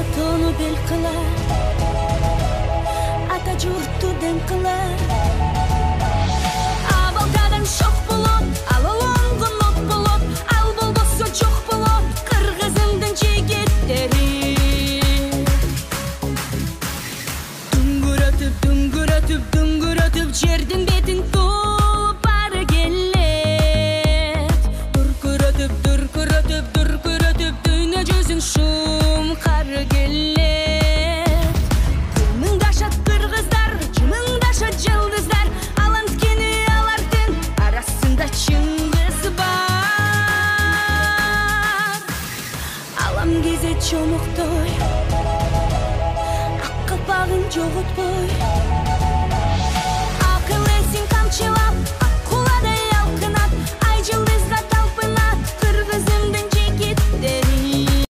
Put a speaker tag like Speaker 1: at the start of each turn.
Speaker 1: Атону бел кылар, ата журтту дем кылар. Абалдадан шок болот, алалонгон от болот, ал болбосо жок болот кыргызымдын жигиттери. Дүңгүрөтүп, дүңгүрөтүп, дүңгүрөтүп жердин бетин тууп бары келет. Дүркүрөтүп, дүркүрөтүп, дүркүрөтүп дүйнө жүзүн шум кары келет. Жымыңдашат кыргыздар, жымыңдашат жылдыздар, аланткени алардын арасында чыңгыз бар. Алам кезе чомуктой, ак калпагын жоготпой.